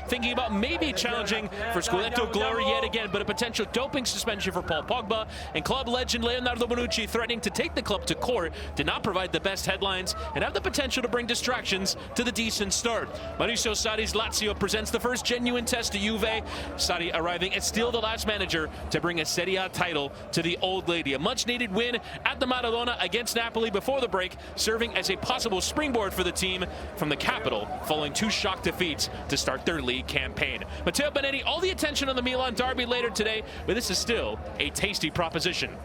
thinking about maybe challenging for Scudetto glory yet again, but a potential doping suspension for Paul Pogba, and club legend Leonardo Bonucci threatening to take the club to court did not provide the best headlines and have the potential to bring distractions to the decent start. Maurizio Sarri's Lazio presents the first genuine test to Juve. Sarri arriving as still the last manager to bring a Serie A title to the old lady. A much-needed win at the Maradona against Napoli before the break, serving as a possible springboard for the team from the capital, following 2 shock defeats to start their league campaign. Matteo Bonetti, all the attention on the Milan derby later today, but this is still a tasty proposition.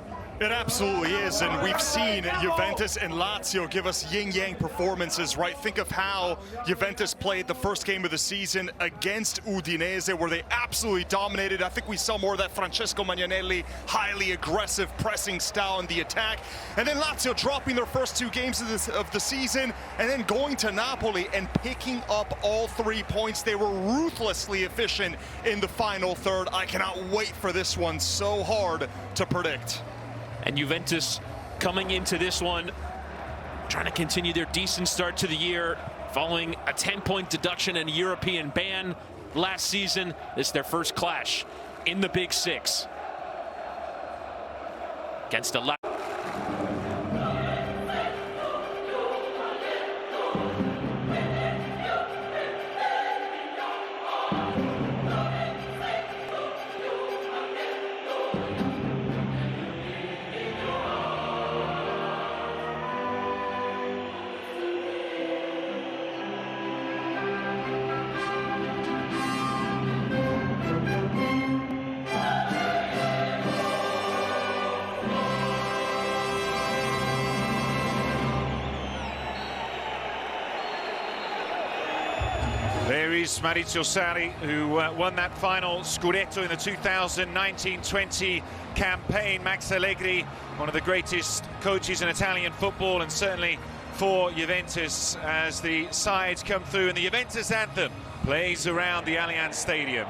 It absolutely is, and we've seen Juventus and Lazio give us yin-yang performances, right? Think of how Juventus played the first game of the season against Udinese, where they absolutely dominated. I think we saw more of that Francesco Magnanelli, highly aggressive pressing style in the attack. And then Lazio dropping their first 2 games of the season, and then going to Napoli and picking up all 3 points. They were ruthlessly efficient in the final third. I cannot wait for this one. So hard to predict. And Juventus coming into this one, trying to continue their decent start to the year, following a 10-point deduction and a European ban last season. This is their first clash in the Big Six against a There is Maurizio Sarri, who won that final Scudetto in the 2019-20 campaign. Max Allegri, one of the greatest coaches in Italian football, and certainly for Juventus as the sides come through, and the Juventus anthem plays around the Allianz Stadium.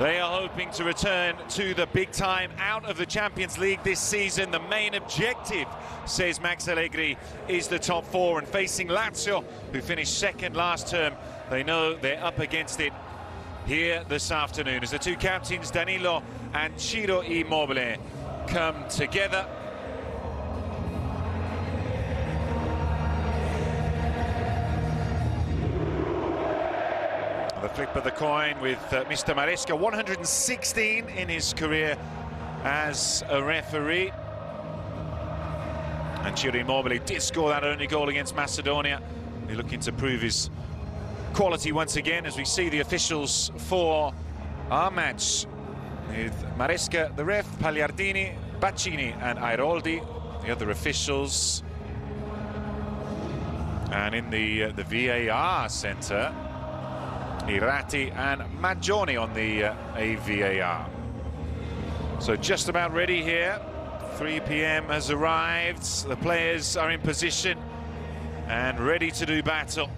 They are hoping to return to the big time out of the Champions League this season. The main objective, says Max Allegri, is the top 4, and facing Lazio, who finished second last term, they know they're up against it here this afternoon as the 2 captains, Danilo and Ciro Immobile, come together. The flip of the coin with Mr. Maresca, 116 in his career as a referee. And Ciro Immobile did score that only goal against Macedonia. He's looking to prove his quality once again as we see the officials for our match, with Maresca, the ref, Pagliardini, Baccini and Airoldi, the other officials. And in the VAR centre, Irati and Maggioni on the AVAR. So just about ready here. 3 p.m. has arrived. The players are in position and ready to do battle.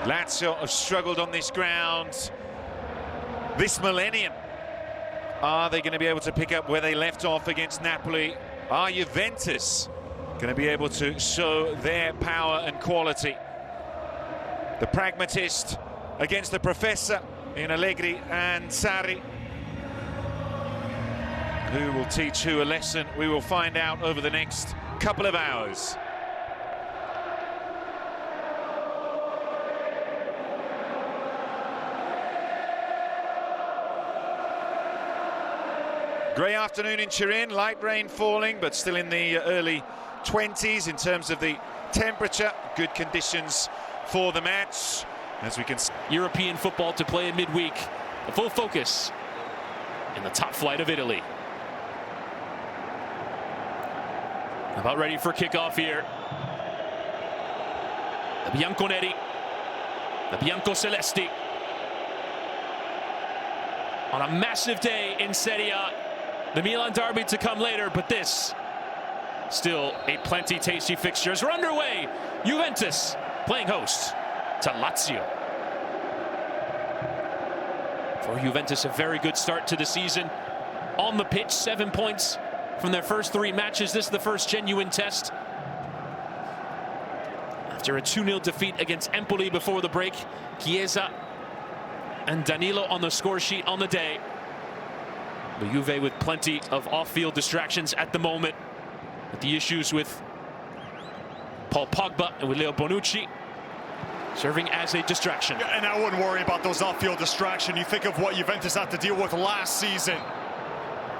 Lazio have struggled on this ground this millennium. Are they going to be able to pick up where they left off against Napoli? Are Juventus going to be able to show their power and quality? The pragmatist against the professor in Allegri and Sarri. Who will teach who a lesson? We will find out over the next couple of hours. Grey afternoon in Turin, light rain falling, but still in the early 20s in terms of the temperature. Good conditions for the match, as we can see. European football to play in midweek. A full focus in the top flight of Italy. About ready for kickoff here. The Bianconeri, the Biancocelesti, on a massive day in Serie A. The Milan derby to come later, but this still a plenty tasty fixtures are underway. Juventus playing host to Lazio. For Juventus, a very good start to the season. On the pitch, 7 points from their first 3 matches. This is the first genuine test. After After a 2-0 defeat against Empoli before the break, Chiesa and Danilo on the score sheet on the day. The Juve with plenty of off-field distractions at the moment, with the issues with Paul Pogba and with Leo Bonucci serving as a distraction. And I wouldn't worry about those off-field distractions. You think of what Juventus had to deal with last season.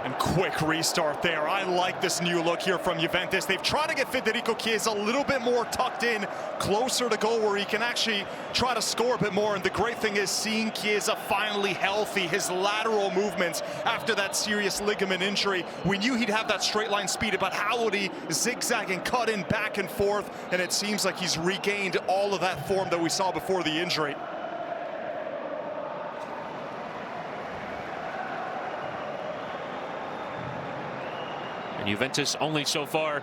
And quick restart there. I like this new look here from Juventus. They've tried to get Federico Chiesa a little bit more tucked in, closer to goal where he can actually try to score a bit more. And the great thing is seeing Chiesa finally healthy, his lateral movements after that serious ligament injury. We knew he'd have that straight line speed, but how would he zigzag and cut in back and forth? And it seems like he's regained all of that form that we saw before the injury. And Juventus only so far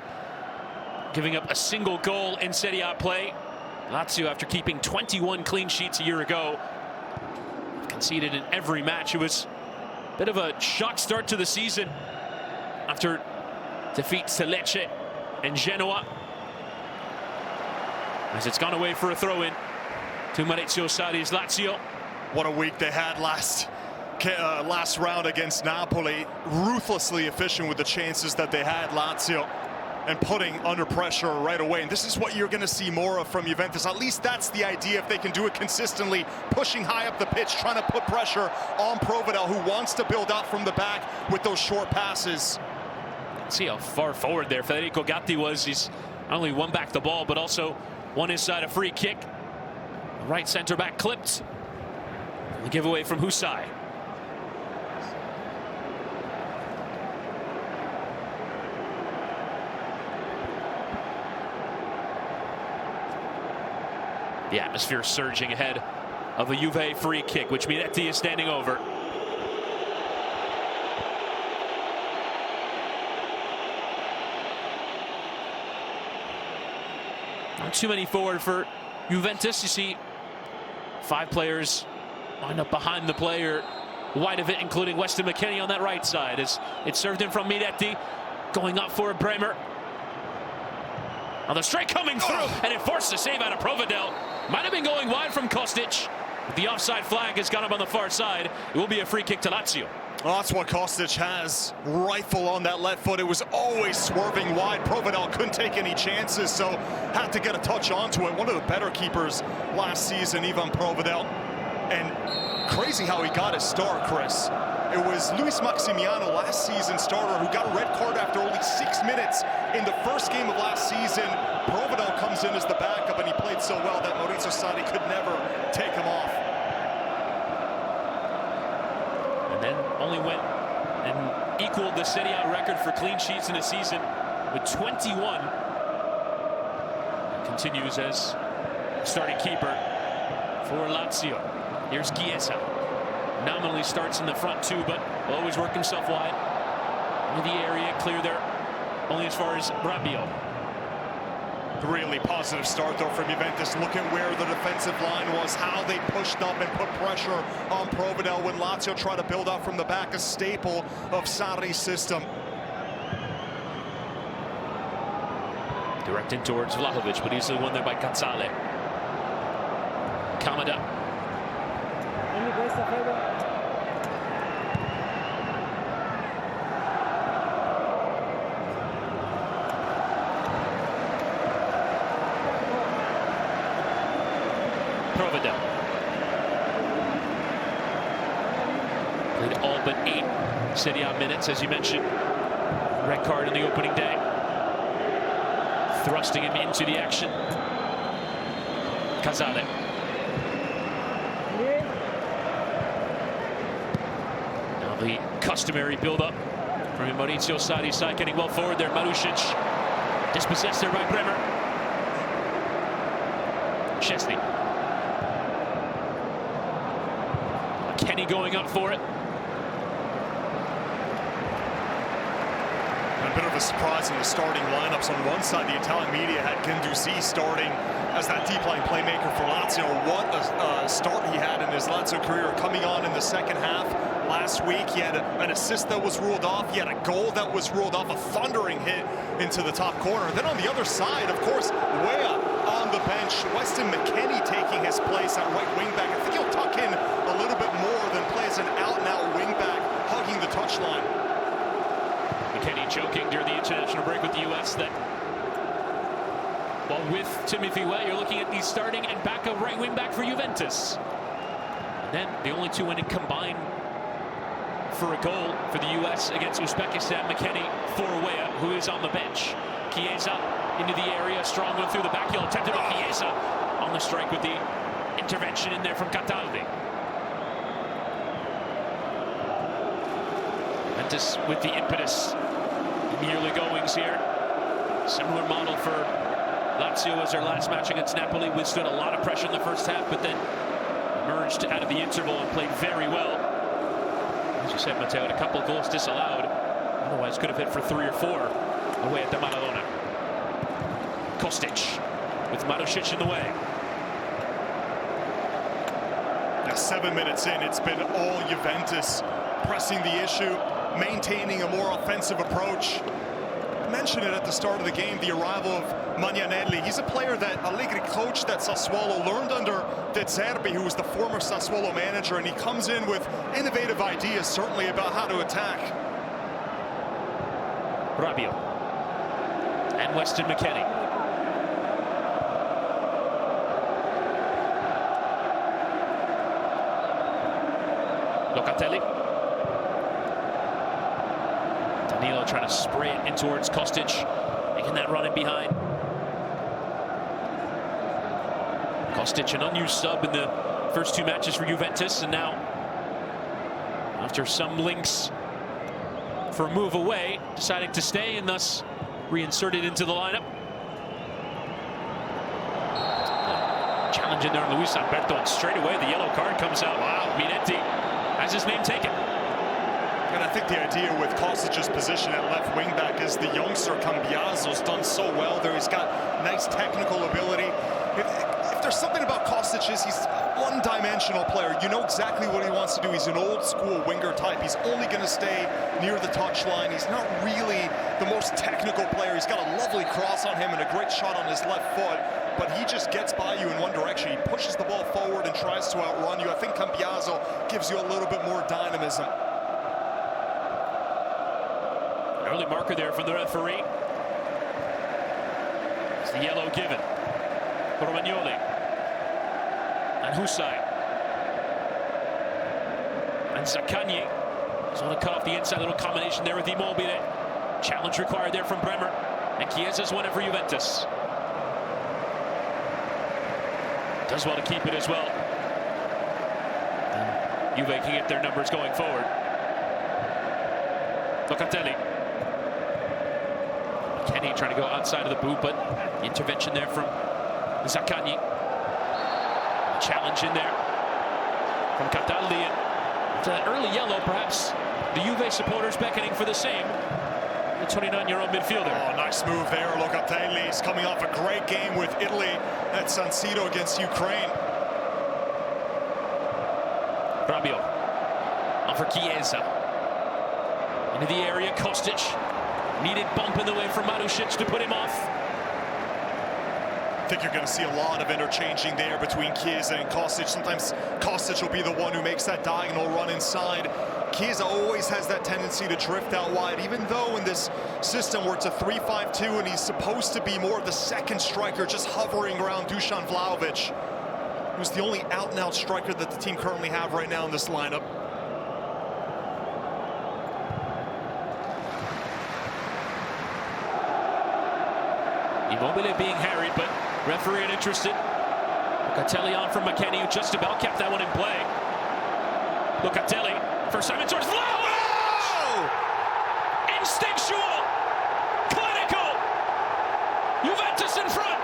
giving up a single goal in Serie A play. Lazio, after keeping 21 clean sheets a year ago, conceded in every match. It was a bit of a shock start to the season after defeats to Lecce and Genoa, as it's gone away for a throw-in to Maurizio Sarri's Lazio. What a week they had last round against Napoli. Ruthlessly efficient with the chances that they had, Lazio, and putting under pressure right away. And this is what you're going to see more of from Juventus. At least that's the idea, if they can do it consistently, pushing high up the pitch, trying to put pressure on Provedel, who wants to build out from the back with those short passes. See how far forward there Federico Gatti was. He's not only won back the ball, but also won inside a free kick. The right center back clipped. The giveaway from Husai. The atmosphere surging ahead of a Juve free kick, which Miretti is standing over. Not too many forward for Juventus. You see 5 players lined up behind the player wide of it, including Weston McKennie on that right side, as it's served in from Miretti, going up for Bremer. Now the strike coming through, and it forced a save out of Provedel. Might have been going wide from Kostic. The offside flag has gone up on the far side. It will be a free kick to Lazio. Well, that's what Kostic has. Rifle on that left foot. It was always swerving wide. Provedel couldn't take any chances, so had to get a touch onto it. One of the better keepers last season, Ivan Provedel. And crazy how he got his start, Chris. It was Luis Maximiano, last season starter, who got a red card after only 6 minutes in the first game of last season. Provedel comes in as the backup, and he played so well that Maurizio Sarri could never take him off. And then only went and equaled the Serie A record for clean sheets in a season with 21. Continues as starting keeper for Lazio. Here's Chiesa. Nominally starts in the front too, but will always work himself wide into the area. Clear there only as far as Rabiot. Really positive start though from Juventus. Look at where the defensive line was, how they pushed up and put pressure on Provedel when Lazio tried to build up from the back, a staple of Sarri's system. Directed towards Vlahovic, but easily won there by Cazzale. Kamada. Provedel. Played all but 8 Serie A minutes, as you mentioned. Red card in the opening day. Thrusting him into the action. Cazzale. Now the customary build-up from Maurizio Sarri's side, getting well forward there. Marušić dispossessed there by Bremer. Chesney. Kenny going up for it. A bit of a surprise in the starting lineups. On one side, the Italian media had Guendouzi starting as that deep line playmaker for Lazio. What a start he had in his Lazio career, coming on in the second half. Last week, he had an assist that was ruled off. He had a goal that was ruled off, a thundering hit into the top corner. And then on the other side, of course, Weah on the bench. bench. Weston McKennie taking his place at right wing back. I think he'll tuck in a little bit more than play as an out-and-out wing back, hugging the touchline. McKennie joking during the international break with the U.S. that, well, with Timothy Weah, you're looking at the starting and backup right wing back for Juventus. And then the only two in combined for a goal for the U.S. against Uzbekistan. McKennie for Weah, who is on the bench. Chiesa into the area, strong one through the back heel, attempted by Chiesa on the strike with the intervention in there from Cataldi. Juventus with the impetus in the early goings here. Similar model for Lazio as their last match against Napoli. Withstood a lot of pressure in the first half, but then emerged out of the interval and played very well. As you said, Matteo, had a couple of goals disallowed. Otherwise could have hit for 3 or 4 away at the Maradona. Kostic with Marušić in the way. Now 7 minutes in, it's been all Juventus pressing the issue, maintaining a more offensive approach. I mentioned it at the start of the game, the arrival of Magnanelli. He's a player that Allegri coached at Sassuolo, learned under De Zerbi, who was the former Sassuolo manager, and he comes in with innovative ideas, certainly, about how to attack. Rabiot and Weston McKennie. Locatelli. Danilo trying to spray it in towards Kostic, making that run in behind. Kostic, an unused sub in the first 2 matches for Juventus, and now, after some links for a move away, deciding to stay and thus reinserted into the lineup. Challenge in there on Luis Alberto, and straight away the yellow card comes out. Wow, Minetti has his name taken. And I think the idea with Kostic's position at left wing back is the youngster Cambiaso's done so well there. He's got nice technical ability. If there's something about Kostic, is he's one-dimensional player. You know exactly what he wants to do. He's an old-school winger type. He's only going to stay near the touchline. He's not really the most technical player. He's got a lovely cross on him and a great shot on his left foot, but he just gets by you in one direction. He pushes the ball forward and tries to outrun you. I think Cambiaso gives you a little bit more dynamism. Early marker there from the referee. It's the yellow given for Romagnoli and Hussein and Zaccagni. Just want to cut off the inside, little combination there with Immobile. Challenge required there from Bremer, and Chiesa's won it for Juventus. Does well to keep it as well. And Juve can get their numbers going forward. Locatelli. Kenny trying to go outside of the boot, but intervention there from Zaccagni. Challenge in there from Cataldi. And that early yellow, perhaps the Juve supporters beckoning for the same. The 29-year-old midfielder. Oh, nice move there. Locatelli is coming off a great game with Italy at San Siro against Ukraine. Rabiot on for Chiesa. Into the area, Kostic. Needed bump in the way from Marušić to put him off. I think you're going to see a lot of interchanging there between Chiesa and Kostic. Sometimes Kostic will be the one who makes that diagonal run inside. Chiesa always has that tendency to drift out wide, even though in this system where it's a 3-5-2 and he's supposed to be more of the second striker, just hovering around Dusan Vlahovic, who's the only out-and-out striker that the team currently have right now in this lineup. Immobile being harried, but referee uninterested. Locatelli on from McKennie, who just about kept that one in play. Locatelli, first time in towards Vlahovic! Instinctual! Clinical! Juventus in front!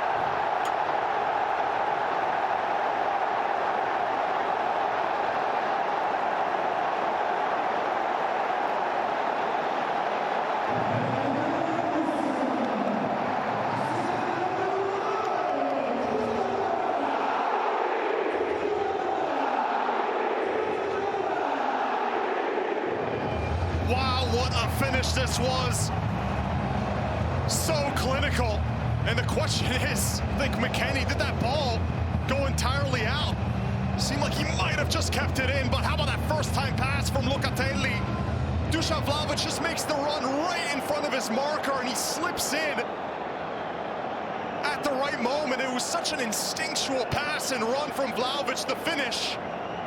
Wow, what a finish this was. So clinical. And the question is, I think McKennie, did that ball go entirely out? Seemed like he might have just kept it in, but how about that first-time pass from Locatelli? Dusan Vlahovic just makes the run right in front of his marker, and he slips in at the right moment. It was such an instinctual pass and run from Vlahovic. The finish,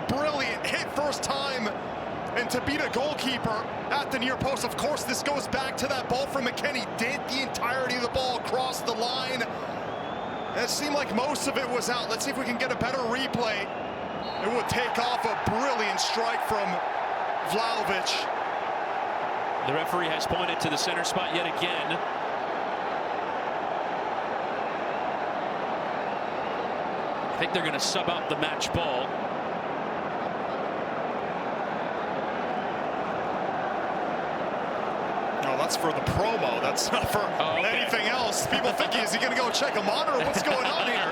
brilliant, hit first time, and to beat a goalkeeper at the near post. Of course, this goes back to that ball from McKennie. Did the entirety of the ball cross the line? And it seemed like most of it was out. Let's see if we can get a better replay. It would take off a brilliant strike from Vlahovic. The referee has pointed to the center spot yet again. I think they're going to sub out the match ball. No, that's for the promo. That's not for anything else. People think, is he going to go check a monitor? What's going on here?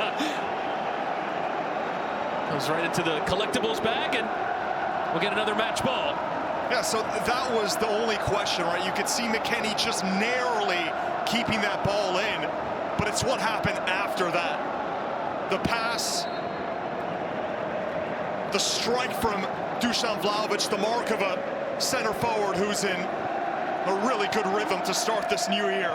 Goes right into the collectibles bag, and we'll get another match ball. Yeah, so that was the only question, right? You could see McKennie just narrowly keeping that ball in, but it's what happened after that. The pass, the strike from Dusan Vlahovic, the mark of a center forward who's in a really good rhythm to start this new year.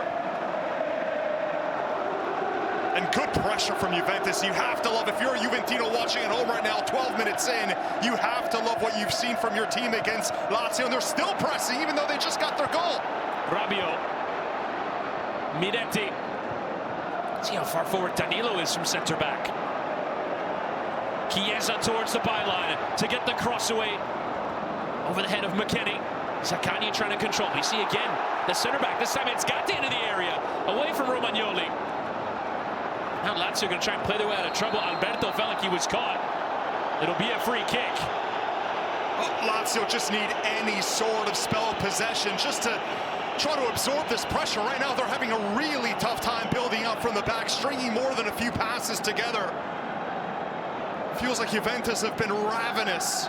And good pressure from Juventus. You have to love, if you're a Juventino watching at home right now, 12 minutes in, you have to love what you've seen from your team against Lazio, and they're still pressing even though they just got their goal. Rabiot, Miretti. See how far forward Danilo is from center back. Chiesa towards the byline to get the cross away over the head of McKennie. Zaccagni trying to control. We see again the center back. This time it's Gatti into the area, away from Romagnoli. Now Lazio going to try and play their way out of trouble. Alberto felt like he was caught. It'll be a free kick. Lazio just need any sort of spell of possession just to try to absorb this pressure. Right now they're having a really tough time building up from the back, stringing more than a few passes together. Feels like Juventus have been ravenous.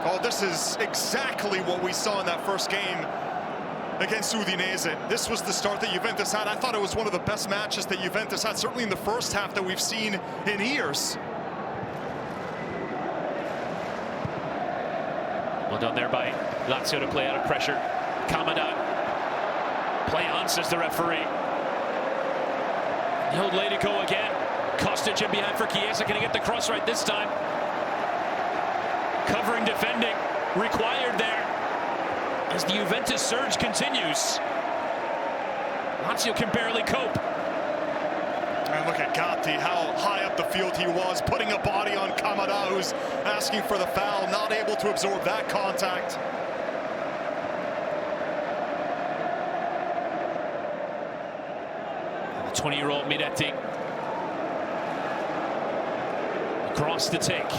Oh, this is exactly what we saw in that first game against Udinese. This was the start that Juventus had. I thought it was one of the best matches that Juventus had, certainly in the first half, that we've seen in years. Well done there by Lazio to play out of pressure. Kamada. Play on, says the referee. The old lady go again. Kostic in behind for Chiesa. Can he get the cross right this time? Covering defending required there as the Juventus surge continues. Lazio can barely cope. And look at Gatti, how high up the field he was, putting a body on Kamada, who's asking for the foul, not able to absorb that contact. The 20-year-old Miretti across the take,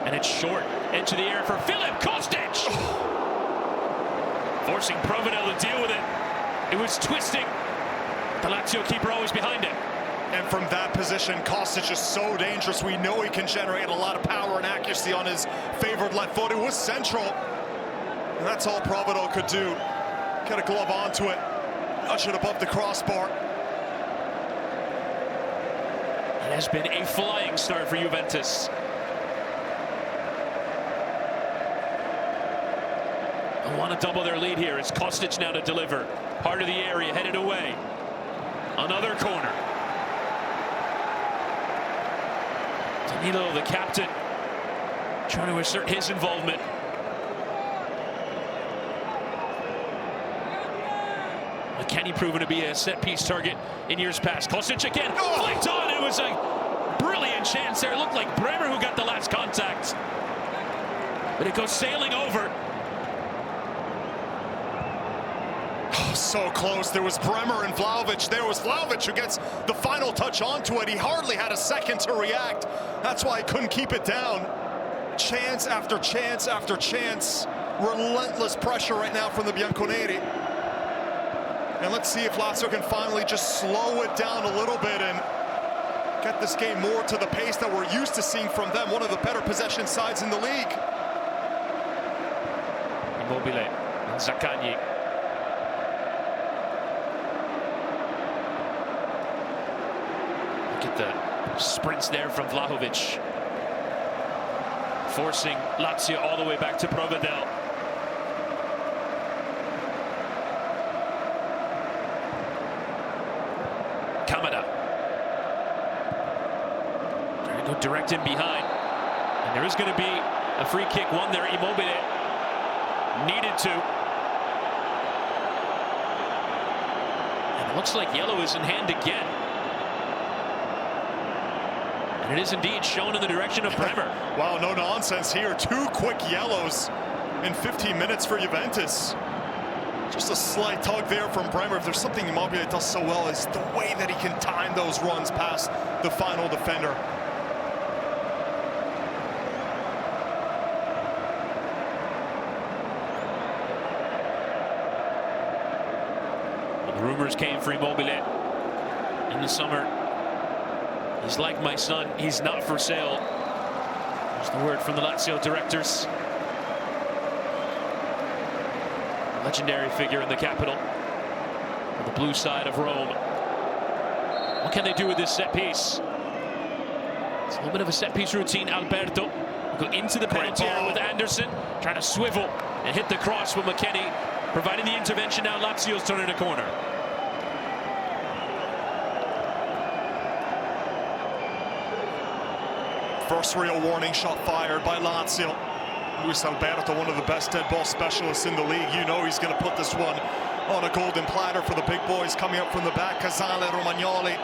and it's short. Edge of the air for Filip Kostic. Forcing Provedel to deal with it. It was twisting. The Lazio keeper always behind it. And from that position, Kostic is so dangerous. We know he can generate a lot of power and accuracy on his favored left foot. It was central. And that's all Provedel could do. Get a glove onto it. Nudge it above the crossbar. It has been a flying start for Juventus. They want to double their lead here. It's Kostic now to deliver. Heart of the area, headed away. Another corner. Danilo, the captain, trying to assert his involvement. McKennie proven to be a set-piece target in years past. Kostic again, flicked on. It was a brilliant chance there. It looked like Bremer who got the last contact. But it goes sailing over. So close. There was Bremer and Vlahovic. There was Vlahovic who gets the final touch onto it. He hardly had a second to react. That's why he couldn't keep it down. Chance after chance after chance. Relentless pressure right now from the Bianconeri. And let's see if Lazio can finally just slow it down a little bit and get this game more to the pace that we're used to seeing from them. One of the better possession sides in the league. Immobile and Zaccagni. Look at the sprints there from Vlahovic, forcing Lazio all the way back to Provedel. Kamada trying to go direct in behind, and there is going to be a free kick, one there. Immobile needed to, and it looks like yellow is in hand again, and it is indeed shown in the direction of Bremer. Wow, no nonsense here. 2 quick yellows in 15 minutes for Juventus. Just a slight tug there from Bremer. If there's something Immobile does so well, is the way that he can time those runs past the final defender. Well, the rumors came for Immobile in the summer. He's like my son. He's not for sale. There's the word from the Lazio directors. Legendary figure in the capital, on the blue side of Rome. What can they do with this set piece? It's a little bit of a set piece routine. Alberto will go into the penalty area with Anderson, trying to swivel and hit the cross with McKennie, providing the intervention. Now Lazio's turning a corner. First real warning shot fired by Lazio. Luis Alberto, one of the best dead ball specialists in the league. You know he's going to put this one on a golden platter for the big boys coming up from the back. Casale, Romagnoli.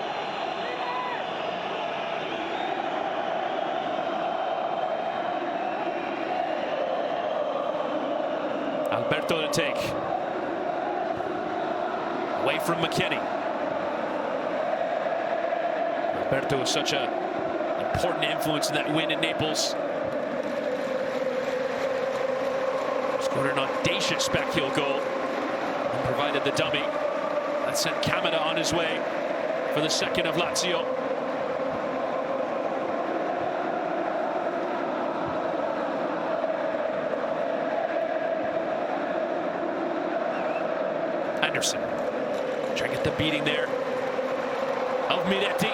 Alberto to take. Away from McKennie. Alberto is such an important influence in that win in Naples. Scored an audacious back heel goal and provided the dummy. That sent Kamada on his way for the second of Lazio. Anderson trying to get the beating there of Miretti.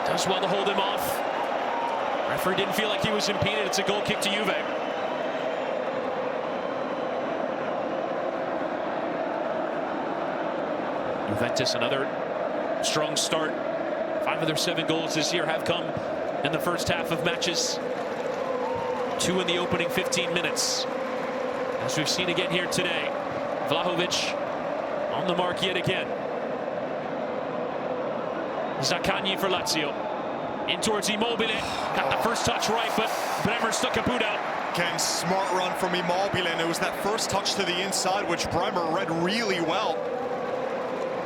Does well to hold him off. Referee didn't feel like he was impeded. It's a goal kick to Juve. Juventus, another strong start. 5 of their 7 goals this year have come in the first half of matches. 2 in the opening 15 minutes. As we've seen again here today. Vlahovic on the mark yet again. Zaccagni for Lazio. In towards Immobile. Got the first touch right, but Bremer stuck a boot out. Again, smart run from Immobile, and it was that first touch to the inside, which Bremer read really well.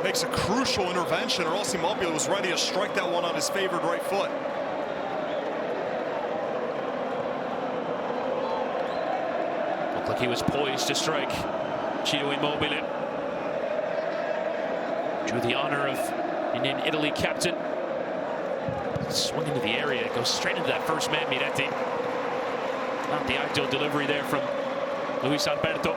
Makes a crucial intervention, or else Immobile was ready to strike that one on his favored right foot. Looked like he was poised to strike. Ciro Immobile drew the honor of Indian Italy captain. Swung into the area, goes straight into that first man, Miretti. Not the ideal delivery there from Luis Alberto.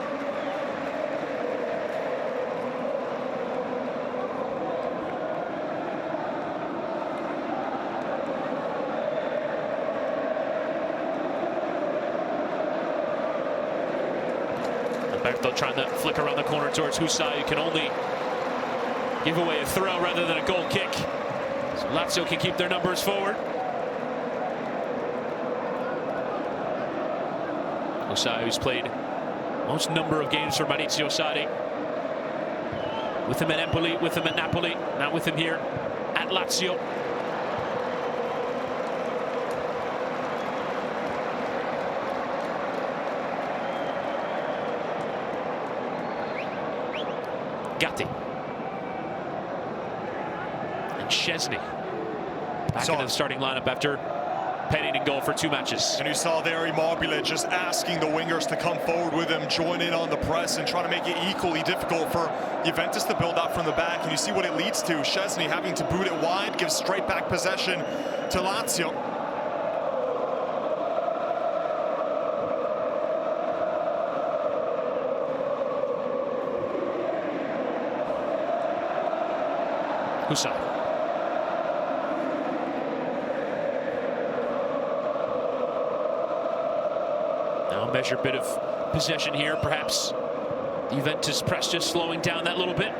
Alberto trying to flick around the corner towards Husai, who can only give away a throw rather than a goal kick. So Lazio can keep their numbers forward. Husai, who's played most number of games for Maurizio Sarri. With him at Empoli, with him at Napoli, now with him here at Lazio. Gatti. And Szczesny back into the starting lineup after penning in goal for 2 matches. And you saw there Immobile just asking the wingers to come forward with him, join in on the press, and try to make it equally difficult for Juventus to build out from the back. And you see what it leads to. Szczesny having to boot it wide, gives straight back possession to Lazio. Husai. Now a measured bit of possession here. Perhaps Juventus press just slowing down that little bit.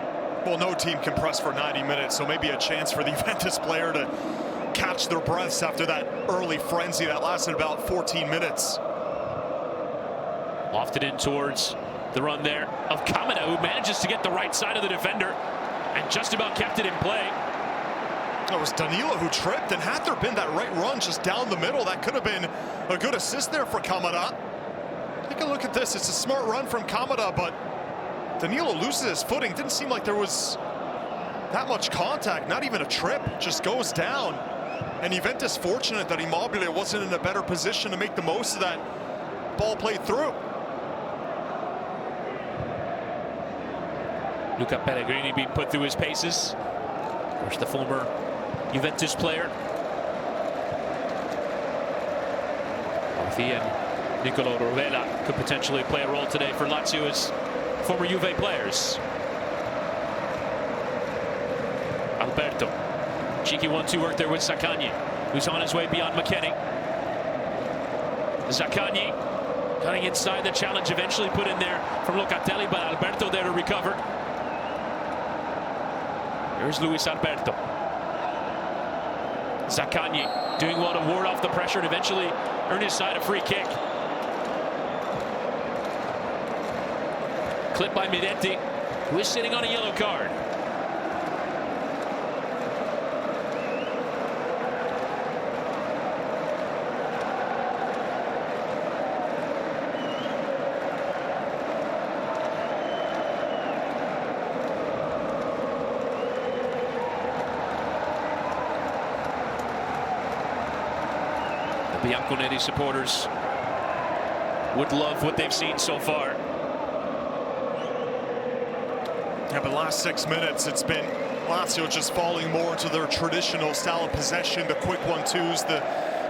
Well, no team can press for 90 minutes, so maybe a chance for the Juventus player to catch their breaths after that early frenzy that lasted about 14 minutes. Lofted in towards the run there of Kamada, who manages to get the right side of the defender and just about kept it in play. It was Danilo who tripped, and had there been that right run just down the middle, that could have been a good assist there for Kamada. Take a look at this. It's a smart run from Kamada, but Danilo loses his footing. Didn't seem like there was that much contact, not even a trip, just goes down. And Juventus fortunate that Immobile wasn't in a better position to make the most of that ball played through. Luca Pellegrini being put through his paces. Of course, the former Juventus player. Both he and Nicolo Rovella could potentially play a role today for Lazio as former Juve players. Alberto. Cheeky 1-2 work there with Zaccagni, who's on his way beyond McKennie. Zaccagni cutting inside, the challenge eventually put in there from Locatelli, but Alberto there to recover. Here's Luis Alberto. Zaccagni doing well to ward off the pressure and eventually earn his side a free kick. Clipped by Miretti, who is sitting on a yellow card. The Bianconeri supporters would love what they've seen so far. Yeah, but last 6 minutes, it's been Lazio just falling more into their traditional style of possession, the quick 1-2s, the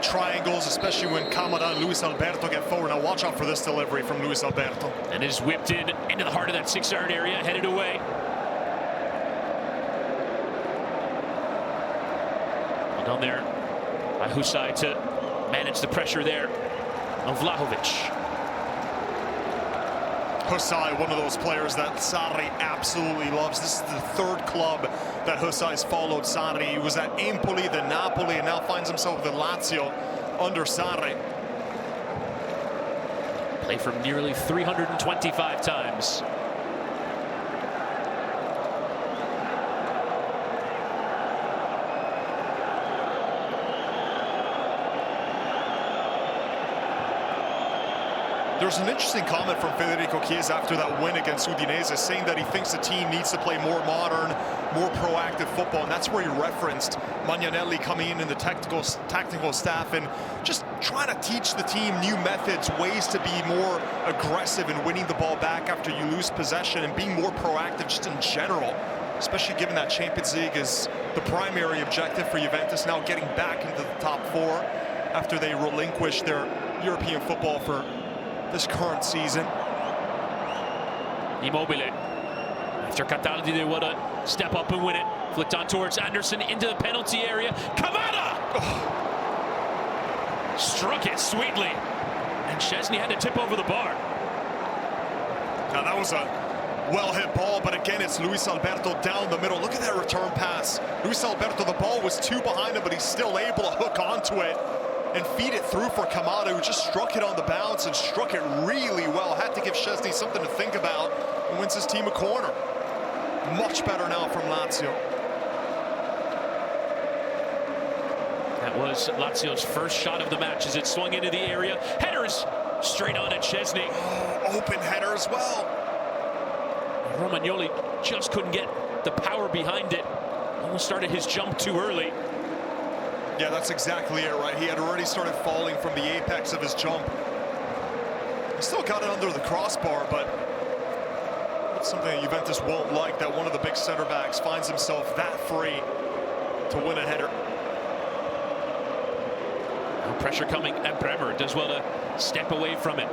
triangles, especially when Kamada and Luis Alberto get forward. Now watch out for this delivery from Luis Alberto. And is whipped in into the heart of that 6-yard area, headed away. Well done there by Husai to manage the pressure there of Vlahovic. Husai, one of those players that Sarri absolutely loves. This is the third club that Husai's followed Sarri. He was at Empoli, then Napoli, and now finds himself with Lazio under Sarri. Played for nearly 325 times. There's an interesting comment from Federico Chiesa after that win against Udinese, saying that he thinks the team needs to play more modern, more proactive football, and that's where he referenced Magnanelli coming in the tactical staff and just trying to teach the team new methods, ways to be more aggressive in winning the ball back after you lose possession, and being more proactive just in general, especially given that Champions League is the primary objective for Juventus, now getting back into the top 4 after they relinquished their European football for this current season. Immobile. After Cataldi, they want to step up and win it. Flicked on towards Anderson into the penalty area. Kamada! Oh. Struck it sweetly. And Szczesny had to tip over the bar. Now that was a well-hit ball, but again, it's Luis Alberto down the middle. Look at that return pass. Luis Alberto, the ball was 2 behind him, but he's still able to hook onto it and feed it through for Kamada, who just struck it on the bounce and struck it really well. Had to give Szczesny something to think about and wins his team a corner. Much better now from Lazio. That was Lazio's first shot of the match as it swung into the area. Headers straight on at Szczesny. Oh, open header as well. Romagnoli just couldn't get the power behind it. Almost started his jump too early. Yeah, that's exactly it, right? He had already started falling from the apex of his jump. He still got it under the crossbar, but that's something that Juventus won't like, that one of the big center backs finds himself that free to win a header. No pressure coming at Bremer. Does well to step away from it.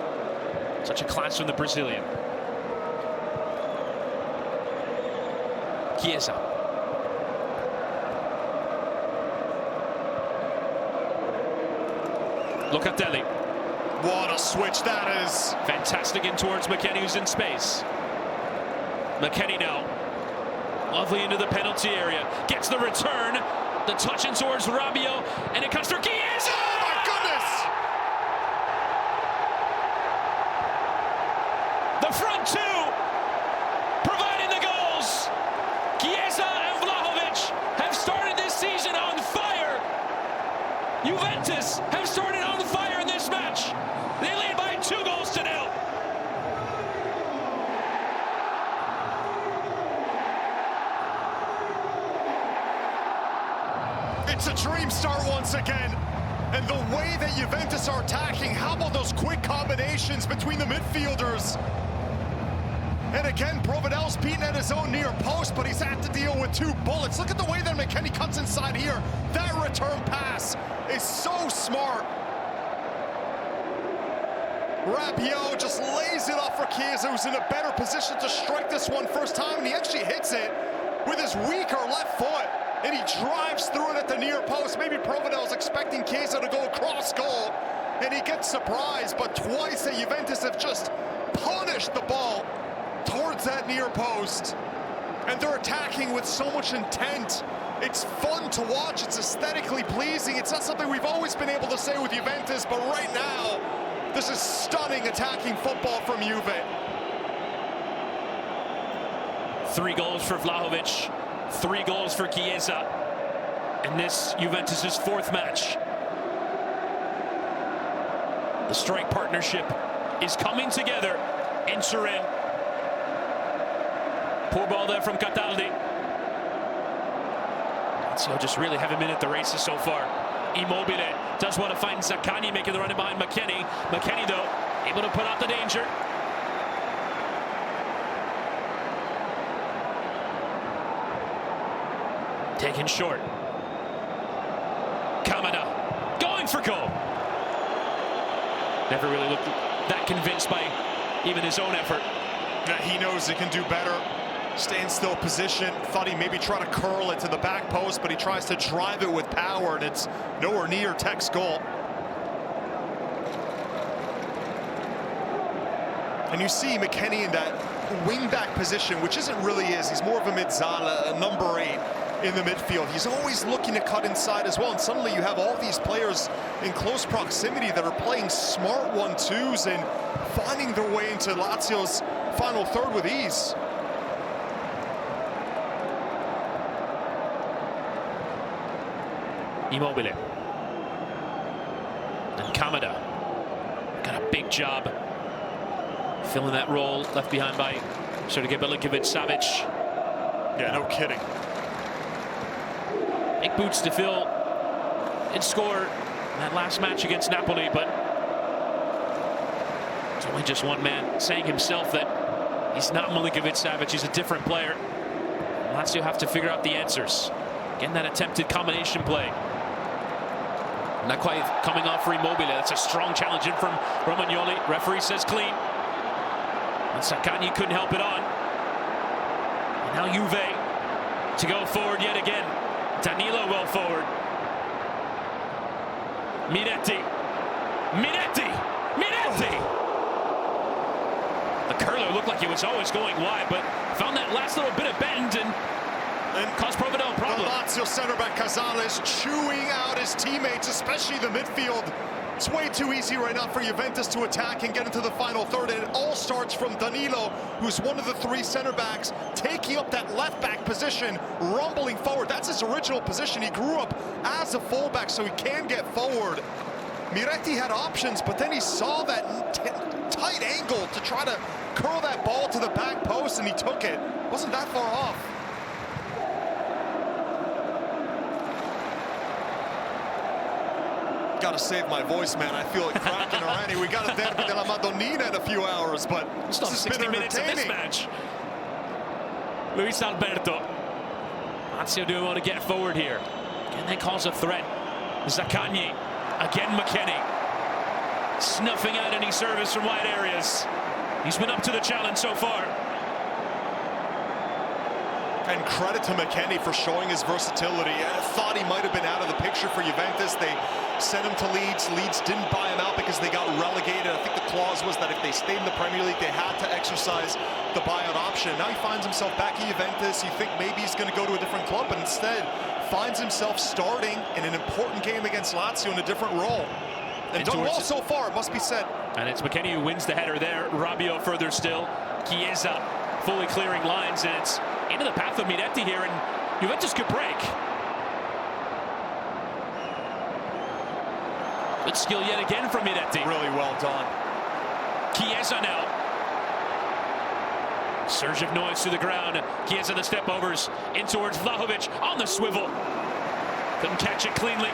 Such a class from the Brazilian. Chiesa. Locatelli. What a switch that is. Fantastic in towards McKennie, who's in space. McKennie now. Lovely into the penalty area. Gets the return. The touch in towards Rabiot. And it comes through Chiesa! Oh my goodness! The front two providing the goals. Chiesa and Vlahovic have started this season on fire. Juventus have started on fire in this match. They lead by 2-0. It's a dream start once again. And the way that Juventus are attacking, how about those quick combinations between the midfielders? And again, Provedel's beaten at his own near post, but he's had to deal with 2 bullets. Look at the way that McKennie cuts inside here. That return pass is so smart. Rabiot just lays it off for Chiesa, who's in a better position to strike this one first time, and he actually hits it with his weaker left foot, and he drives through it at the near post. Maybe Provedel's expecting Chiesa to go across goal, and he gets surprised, but twice that Juventus have just punished the ball towards that near post, and they're attacking with so much intent. It's fun to watch, it's aesthetically pleasing. It's not something we've always been able to say with Juventus, but right now, this is stunning attacking football from Juve. 3 goals for Vlahovic, 3 goals for Chiesa, and this Juventus's 4th match. The strike partnership is coming together in Serie. Poor ball there from Cataldi. Lazio just really haven't been at the races so far. Immobile does want to find Zaccagni, making the run in behind McKennie. McKennie, though, able to put out the danger. Taken short. Kamada going for goal. Never really looked that convinced by even his own effort. Yeah, he knows he can do better. Standstill position. Thought he maybe try to curl it to the back post, but he tries to drive it with power, and it's nowhere near Tech's goal. And you see McKennie in that wing-back position, which isn't really his. He's more of a mezzala, a number 8 in the midfield. He's always looking to cut inside as well, and suddenly you have all these players in close proximity that are playing smart 1-2s and finding their way into Lazio's final third with ease. Immobile. And Kamada got a big job filling that role left behind by Sergej Milinkovic-Savic. Yeah, no kidding. Big boots to fill. Did score in that last match against Napoli, but it's only just one man saying himself that he's not Milinkovic-Savic, he's a different player. Lazio have to figure out the answers. Again, that attempted combination play. Not quite coming off for Immobile. That's a strong challenge in from Romagnoli. Referee says clean. And Zaccagni couldn't help it on. And now Juve to go forward yet again. Danilo well forward. Miretti. The curler looked like he was always going wide, but found that last little bit of bend and caused Provedel a problem. The Lazio center back Casales chewing out his teammates, especially the midfield. It's way too easy right now for Juventus to attack and get into the final third, and it all starts from Danilo, who's one of the 3 center backs, taking up that left back position, rumbling forward. That's his original position. He grew up as a fullback, so he can get forward. Miretti had options, but then he saw that tight angle to try to curl that ball to the back post, and he took it. Wasn't that far off. Gotta save my voice, man. I feel like cracking already. We got a Derby della Madonnina in a few hours, but it's not 60 minutes of this match. Luis Alberto. Lazio doing well to get forward here. Can they cause a threat? Zaccagni. Again, McKennie. Snuffing out any service from wide areas. He's been up to the challenge so far. And credit to McKennie for showing his versatility. I thought he might have been out of the picture for Juventus. They sent him to Leeds. Leeds didn't buy him out because they got relegated. I think the clause was that if they stayed in the Premier League, they had to exercise the buyout option. Now he finds himself back at Juventus. You think maybe he's going to go to a different club, but instead finds himself starting in an important game against Lazio in a different role. And done well so far, it must be said. And it's McKennie who wins the header there. Rabiot further still. Chiesa fully clearing lines, and it's into the path of Miretti here, and Juventus could break. Good skill yet again from Miretti. Really well done. Chiesa now. Surge of noise through the ground. Chiesa the step overs in towards Vlahovic on the swivel. Couldn't catch it cleanly.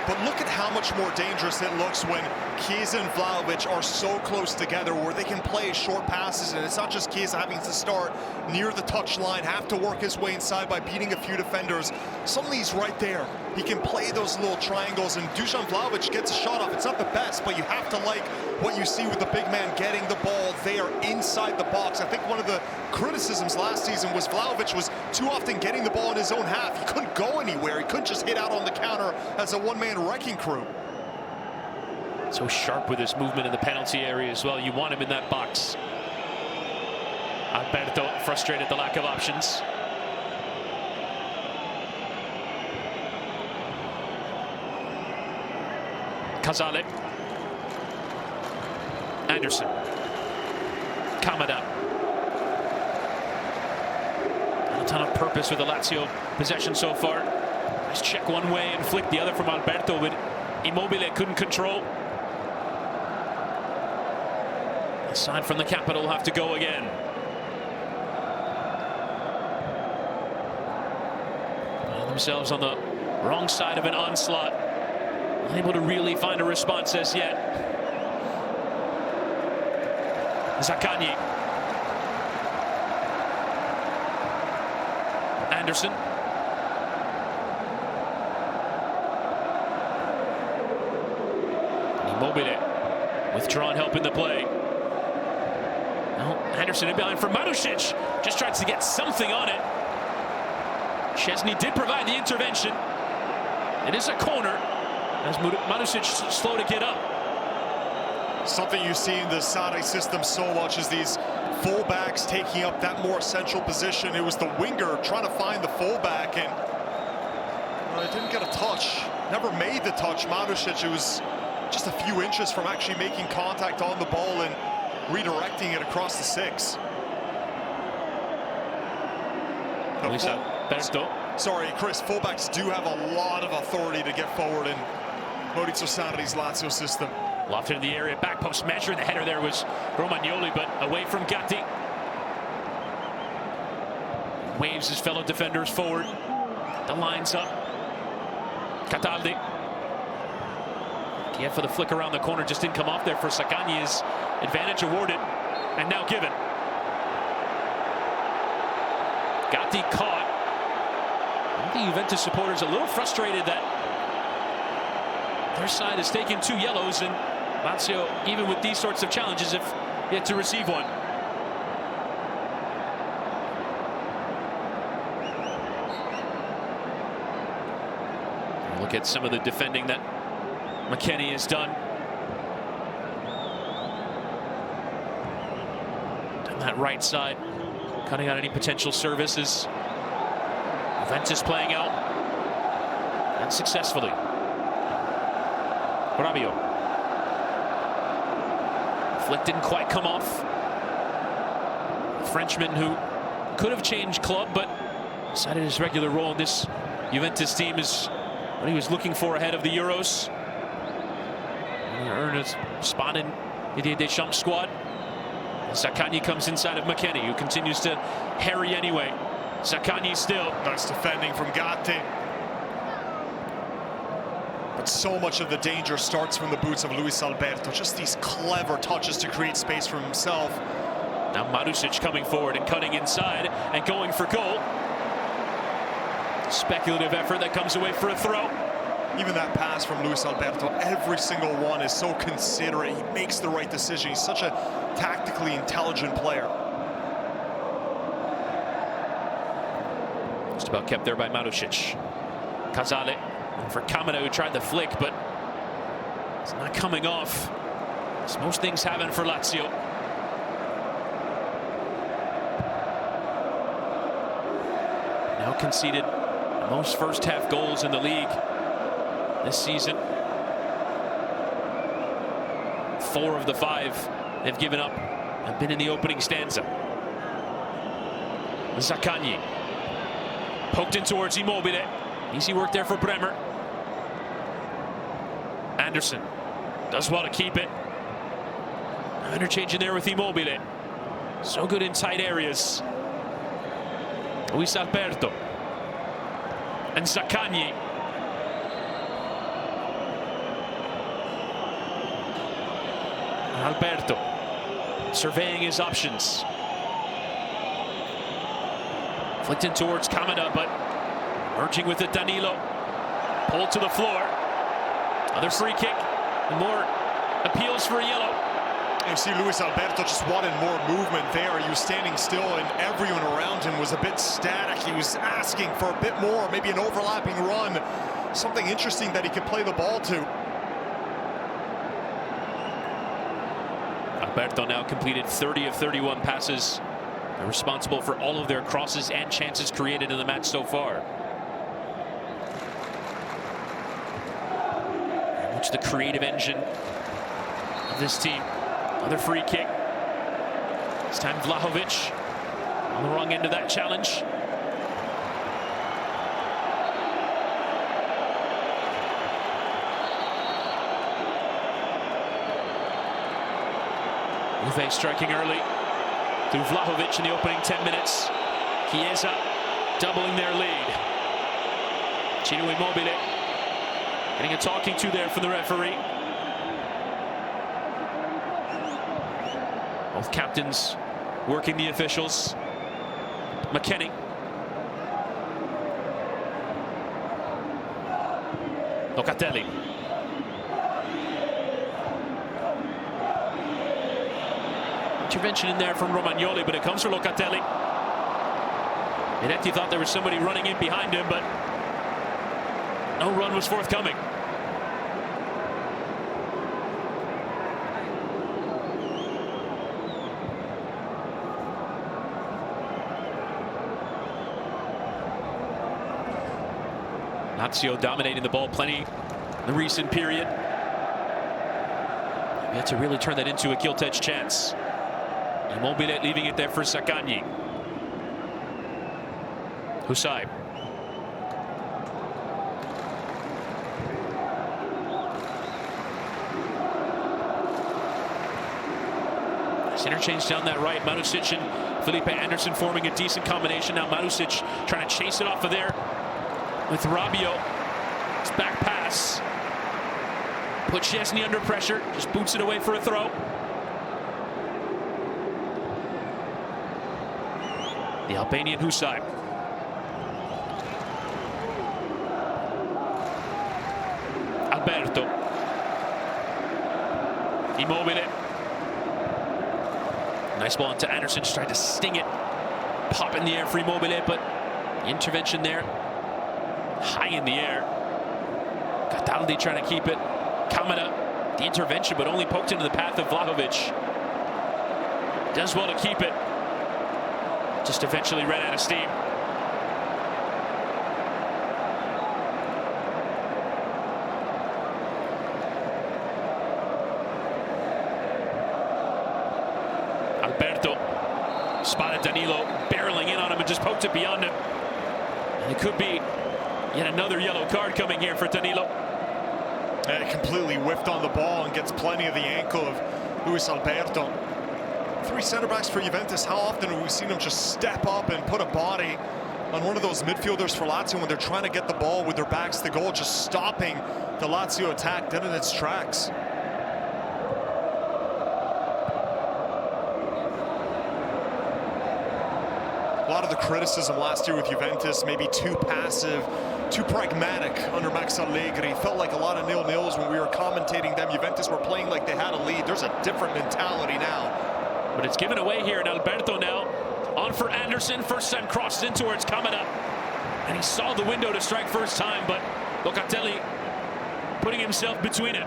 But look at how much more dangerous it looks when Chiesa and Vlahovic are so close together, where they can play short passes, and it's not just Chiesa having to start near the touchline, have to work his way inside by beating a few defenders. Suddenly he's right there. He can play those little triangles, and Dusan Vlahovic gets a shot off. It's not the best, but you have to like what you see with the big man getting the ball there inside the box. I think one of the criticisms last season was Vlahovic was too often getting the ball in his own half. He couldn't go anywhere. He couldn't just hit out on the counter as a one-man wrecking crew. So sharp with his movement in the penalty area as well. You want him in that box. Alberto frustrated the lack of options. Casale. Anderson. Kamada. A ton of purpose with the Lazio possession so far. Nice check one way and flick the other from Alberto, but Immobile couldn't control. The side from the capital will have to go again. Find themselves on the wrong side of an onslaught. Unable to really find a response as yet. Zaccagni. Anderson. Immobile. Withdrawn help in the play. Now Anderson in behind for Marusic. Just tries to get something on it. Szczesny did provide the intervention. It is a corner, as Marusic slow to get up. Something you see in the Serie system so much is these fullbacks taking up that more central position. It was the winger trying to find the fullback, and it didn't get a touch. Never made the touch. Marusic, it was just a few inches from actually making contact on the ball and redirecting it across the six. Sorry, Chris, fullbacks do have a lot of authority to get forward in Maurizio Sarri's Lazio system. Lofted in the area, back post measure, and the header there was Romagnoli, but away from Gatti. Waves his fellow defenders forward. The line's up. Cataldi. Kiev for the flick around the corner, just didn't come off there for Zaccagni's advantage awarded, and now given. Gatti caught. I think the Juventus supporters a little frustrated that their side has taken 2 yellows, and Lazio, even with these sorts of challenges, have yet to receive one. Look at some of the defending that McKennie has done. Down that right side, cutting out any potential services. Juventus playing out, and successfully. Rabiot. Flick didn't quite come off. A Frenchman who could have changed club, but decided his regular role in this Juventus team is what he was looking for ahead of the Euros. And he earned a spot in Didier Deschamps' squad. Zaccagni comes inside of McKennie, who continues to harry anyway. Zaccagni still. Nice defending from Gatti. But so much of the danger starts from the boots of Luis Alberto. Just these clever touches to create space for himself. Now Marusic coming forward and cutting inside and going for goal. Speculative effort that comes away for a throw. Even that pass from Luis Alberto, every single one is so considerate. He makes the right decision. He's such a tactically intelligent player. about kept there by Marusic. Casale for Kamada, who tried the flick, but it's not coming off, as most things haven't for Lazio. Now conceded the most first half goals in the league this season. 4 of the 5 they've given up have been in the opening stanza. Zaccagni poked in towards Immobile. Easy work there for Bremer. Anderson does well to keep it. Interchanging there with Immobile. So good in tight areas. Luis Alberto and Zaccagni. Alberto surveying his options. Flicked in towards Kamada, but merging with it Danilo. Pulled to the floor. Another free kick. And more appeals for a yellow. You see Luis Alberto just wanted more movement there. He was standing still and everyone around him was a bit static. He was asking for a bit more, maybe an overlapping run. Something interesting that he could play the ball to. Alberto now completed 30 of 31 passes. They're responsible for all of their crosses and chances created in the match so far. Much the creative engine of this team. Another free kick. This time Vlahovic on the wrong end of that challenge. Juve striking early through Vlahovic in the opening 10 minutes. Chiesa doubling their lead. Ciro Immobile getting a talking to there from the referee. Both captains working the officials. McKennie. Locatelli. Intervention in there from Romagnoli, but it comes for Locatelli. Miretti thought there was somebody running in behind him, but no run was forthcoming. Lazio dominating the ball plenty in the recent period. We had to really turn that into a gilt-edged chance. Immobile leaving it there for Zaccagni. Husai. Nice interchange down that right. Marusic and Felipe Anderson forming a decent combination. Now Marusic trying to chase it off of there with Rabiot. His back pass. Put Szczesny under pressure. Just boots it away for a throw. The Albanian Husai. Alberto. Immobile. Nice ball into Anderson. Just tried to sting it. Pop in the air for Immobile, but the intervention there. High in the air. Cataldi trying to keep it. Kamada. The intervention, but only poked into the path of Vlahovic. Does well to keep it. Just eventually ran out of steam. Alberto spotted Danilo barreling in on him and just poked it beyond him. And it could be yet another yellow card coming here for Danilo. And it completely whiffed on the ball and gets plenty of the ankle of Luis Alberto. 3 center backs for Juventus. How often have we seen them just step up and put a body on one of those midfielders for Lazio when they're trying to get the ball with their backs to goal, just stopping the Lazio attack dead in its tracks. A lot of the criticism last year with Juventus, maybe too passive, too pragmatic under Max Allegri. Felt like a lot of nil-nils when we were commentating them. Juventus were playing like they had a lead. There's a different mentality now. But it's given away here, and Alberto now on for Anderson. First time crosses in towards Kamada. And he saw the window to strike first time, but Locatelli putting himself between it.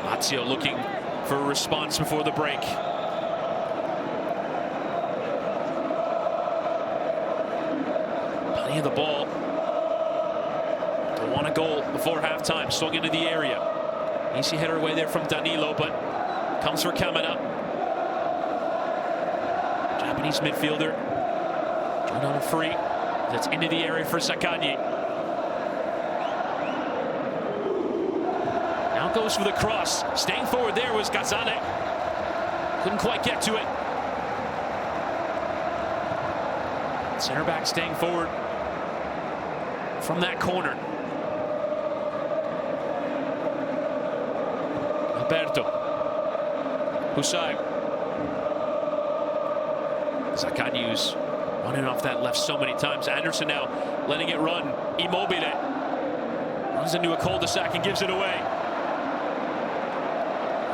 Lazio looking for a response before the break. Plenty of the ball. They want a goal before halftime. Swung into the area. Easy header away there from Danilo, but comes for Kamada. Japanese midfielder. Joined on a free. That's into the area for Zaccagni. Now goes for the cross. Staying forward there was Gazale. Couldn't quite get to it. Center back staying forward from that corner. Alberto. Hussain. Zaccagni's running off that left so many times. Anderson now letting it run. Immobile runs into a cul-de-sac and gives it away.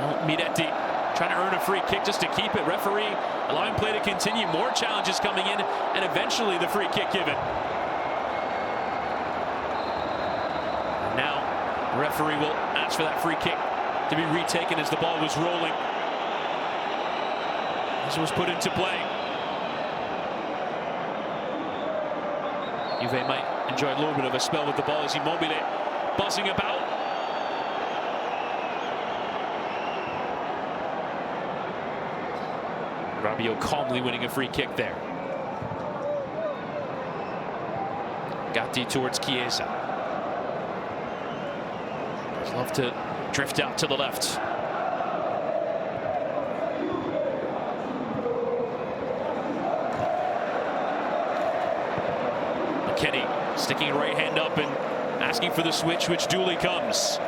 Well, Miretti trying to earn a free kick just to keep it. Referee allowing play to continue. More challenges coming in, and eventually the free kick given. Now the referee will ask for that free kick to be retaken as the ball was rolling. This was put into play. Juve might enjoy a little bit of a spell with the ball as Immobile buzzing about. Rabiot calmly winning a free kick there. Gatti towards Chiesa. I'd love to drift out to the left. McKennie sticking a right hand up and asking for the switch, which duly comes.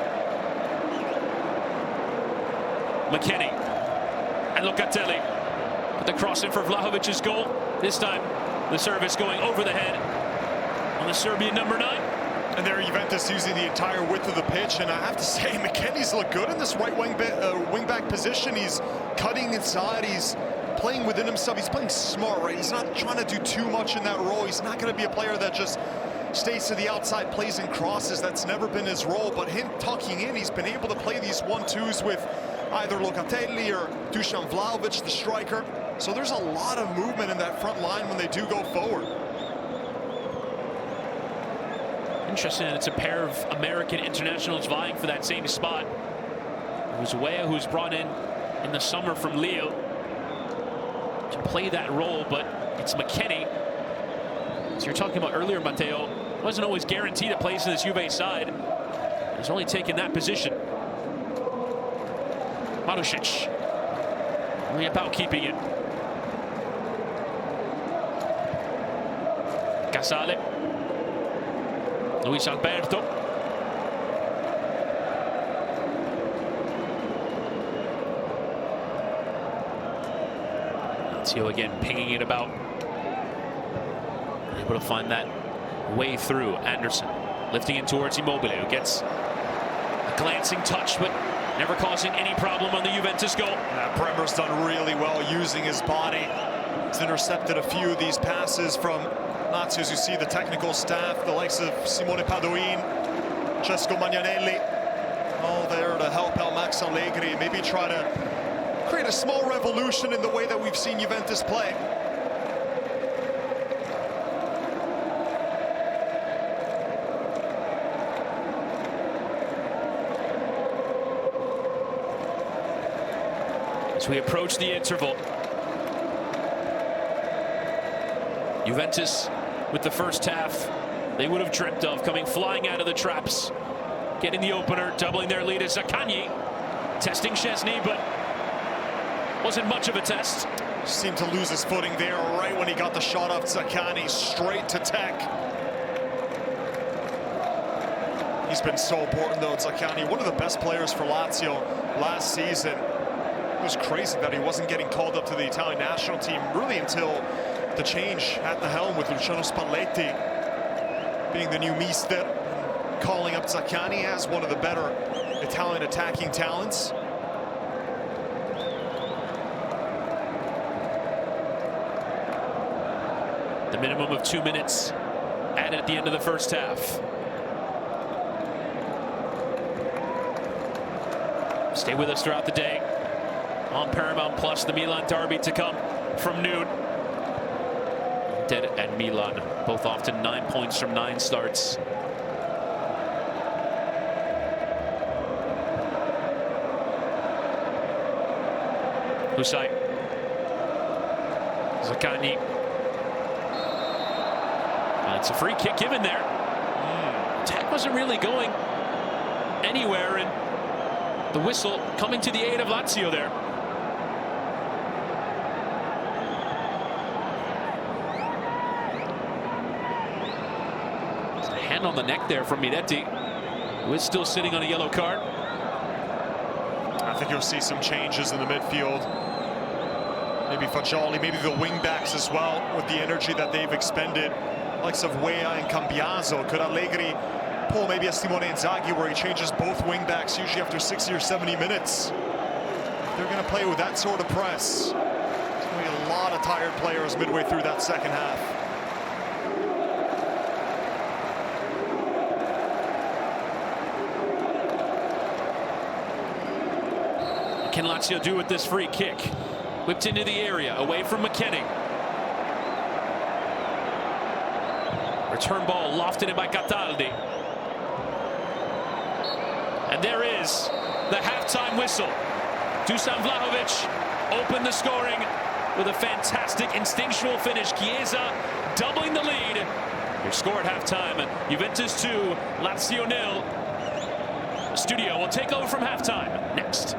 McKennie and Locatelli. Put the cross in for Vlahovic's goal. This time the service going over the head on the Serbian number 9. And there Juventus using the entire width of the pitch, and I have to say McKennie's looked good in this right wing back position. He's cutting inside, he's playing within himself, he's playing smart, right? He's not trying to do too much in that role. He's not going to be a player that just stays to the outside, plays and crosses. That's never been his role, but him tucking in, he's been able to play these 1-2s with either Locatelli or Dusan Vlahovic, the striker. So there's a lot of movement in that front line when they do go forward. Interesting, it's a pair of American internationals vying for that same spot. It was Weah who's brought in the summer from Lille to play that role, but it's McKennie. As you're talking about earlier, Matteo, wasn't always guaranteed a place in this Juve side. He's only taken that position. Marušić only about keeping it. Casale. Luis Alberto. Lazio again pinging it about. Able to find that way through. Anderson lifting it towards Immobile, who gets a glancing touch, but never causing any problem on the Juventus goal. Bremer's done really well using his body. He's intercepted a few of these passes from Lazio, as you see the technical staff, the likes of Simone Padoin, Cesco Magnanelli, all there to help out Max Allegri, maybe try to create a small revolution in the way that we've seen Juventus play. As we approach the interval, Juventus with the first half they would have dreamt of, coming flying out of the traps, getting the opener, doubling their lead as Zaccagni testing Szczesny, but wasn't much of a test. Seemed to lose his footing there right when he got the shot off Zaccagni, straight to Tech. He's been so important though, Zaccagni, one of the best players for Lazio last season. It was crazy that he wasn't getting called up to the Italian national team really until the change at the helm with Luciano Spalletti being the new mister, calling up Zaccagni as one of the better Italian attacking talents. The minimum of 2 minutes added at the end of the first half. Stay with us throughout the day on Paramount Plus. The Milan derby to come from noon. Inter and Milan both off to 9 points from 9 starts. Hussein. Zaccagni. It's a free kick given there. Attack wasn't really going anywhere, and the whistle coming to the aid of Lazio there. A hand on the neck there from Miretti, who is still sitting on a yellow card. I think you'll see some changes in the midfield. Maybe Fagioli, maybe the wing backs as well, with the energy that they've expended. Likes of Wea and Cambiaso. Could Allegri pull maybe a Simone Inzaghi where he changes both wing backs usually after 60 or 70 minutes? They're going to play with that sort of press. There's going to be a lot of tired players midway through that second half. What can Lazio do with this free kick? Whipped into the area, away from McKennie. Return ball lofted in by Cataldi. And there is the halftime whistle. Dusan Vlahovic opened the scoring with a fantastic instinctual finish. Chiesa doubling the lead. Your score at halftime, Juventus 2, Lazio 0. The studio will take over from halftime next.